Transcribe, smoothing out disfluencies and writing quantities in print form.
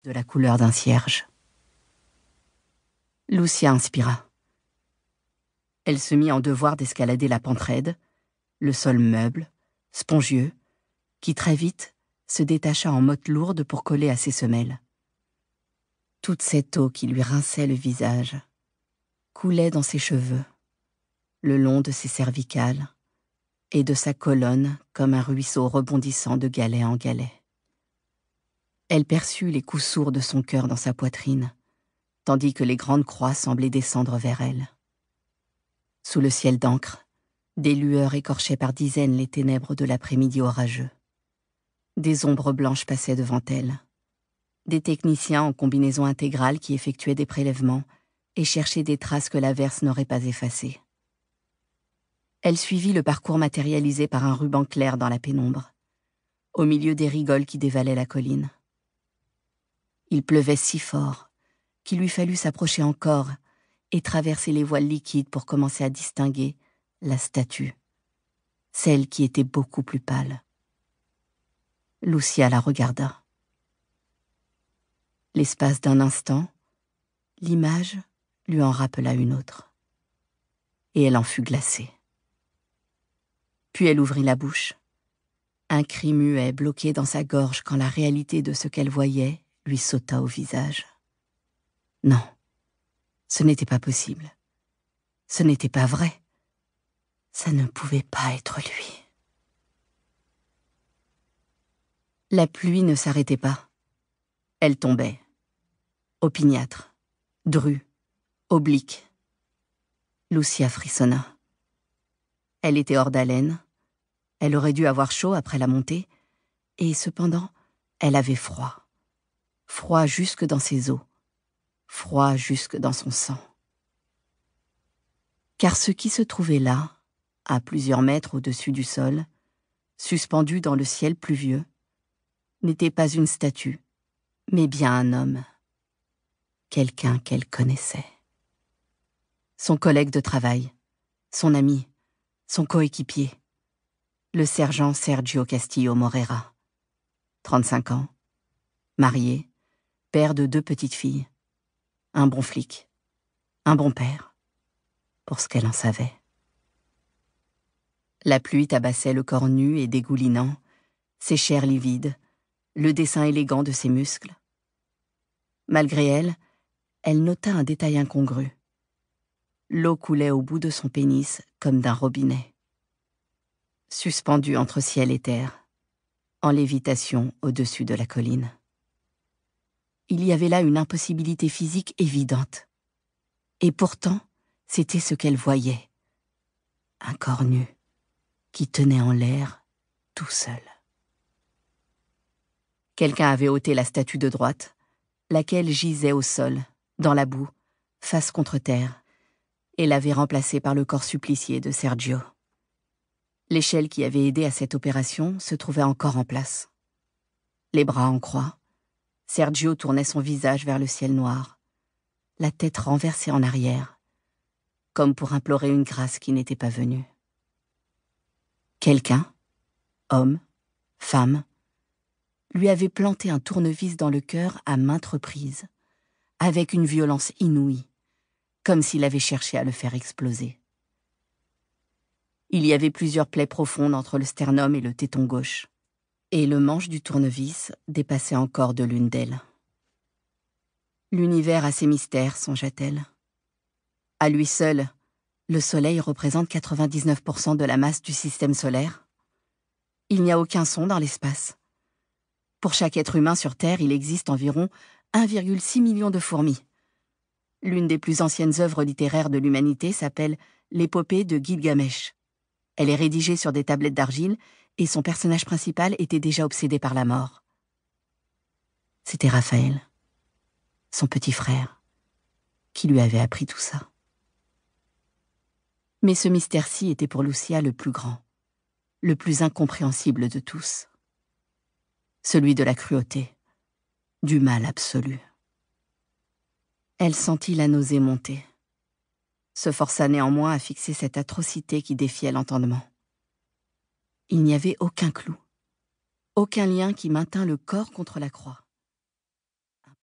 de la couleur d'un cierge. Lucia inspira. Elle se mit en devoir d'escalader la pente raide, le sol meuble, spongieux, qui très vite se détacha en motte lourde pour coller à ses semelles. Toute cette eau qui lui rinçait le visage coulait dans ses cheveux, le long de ses cervicales et de sa colonne comme un ruisseau rebondissant de galet en galet. Elle perçut les coups sourds de son cœur dans sa poitrine, tandis que les grandes croix semblaient descendre vers elle. Sous le ciel d'encre, des lueurs écorchaient par dizaines les ténèbres de l'après-midi orageux. Des ombres blanches passaient devant elle. Des techniciens en combinaison intégrale qui effectuaient des prélèvements et cherchaient des traces que l'averse n'aurait pas effacées. Elle suivit le parcours matérialisé par un ruban clair dans la pénombre, au milieu des rigoles qui dévalaient la colline. Il pleuvait si fort qu'il lui fallut s'approcher encore et traverser les voiles liquides pour commencer à distinguer la statue, celle qui était beaucoup plus pâle. Lucia la regarda. L'espace d'un instant, l'image lui en rappela une autre, et elle en fut glacée. Puis elle ouvrit la bouche, un cri muet bloqué dans sa gorge quand la réalité de ce qu'elle voyait lui sauta au visage. Non, ce n'était pas possible. Ce n'était pas vrai. Ça ne pouvait pas être lui. La pluie ne s'arrêtait pas. Elle tombait. Opiniâtre, drue, oblique. Lucia frissonna. Elle était hors d'haleine. Elle aurait dû avoir chaud après la montée. Et cependant, elle avait froid. Froid jusque dans ses os. Froid jusque dans son sang. Car ce qui se trouvait là, à plusieurs mètres au-dessus du sol, suspendu dans le ciel pluvieux, n'était pas une statue, mais bien un homme. Quelqu'un qu'elle connaissait. Son collègue de travail, son ami, son coéquipier, le sergent Sergio Castillo Morera. 35 ans, marié, père de 2 petites filles, un bon flic, un bon père, pour ce qu'elle en savait. La pluie tabassait le corps nu et dégoulinant, ses chairs livides, le dessin élégant de ses muscles. Malgré elle, elle nota un détail incongru. L'eau coulait au bout de son pénis comme d'un robinet. Suspendue entre ciel et terre, en lévitation au-dessus de la colline. Il y avait là une impossibilité physique évidente. Et pourtant, c'était ce qu'elle voyait. Un corps nu, qui tenait en l'air, tout seul. Quelqu'un avait ôté la statue de droite, laquelle gisait au sol, dans la boue, face contre terre, et l'avait remplacée par le corps supplicié de Sergio. L'échelle qui avait aidé à cette opération se trouvait encore en place. Les bras en croix, Sergio tournait son visage vers le ciel noir, la tête renversée en arrière, comme pour implorer une grâce qui n'était pas venue. Quelqu'un, homme, femme, lui avait planté un tournevis dans le cœur à maintes reprises, avec une violence inouïe, comme s'il avait cherché à le faire exploser. Il y avait plusieurs plaies profondes entre le sternum et le téton gauche, et le manche du tournevis dépassait encore de l'une d'elles. L'univers a ses mystères, songea-t-elle. À lui seul, le Soleil représente 99% de la masse du système solaire. Il n'y a aucun son dans l'espace. Pour chaque être humain sur Terre, il existe environ 1,6 million de fourmis. L'une des plus anciennes œuvres littéraires de l'humanité s'appelle l'épopée de Gilgamesh. Elle est rédigée sur des tablettes d'argile et son personnage principal était déjà obsédé par la mort. C'était Raphaël, son petit frère, qui lui avait appris tout ça. Mais ce mystère-ci était pour Lucia le plus grand, le plus incompréhensible de tous. Celui de la cruauté, du mal absolu. Elle sentit la nausée monter, se força néanmoins à fixer cette atrocité qui défiait l'entendement. Il n'y avait aucun clou, aucun lien qui maintint le corps contre la croix.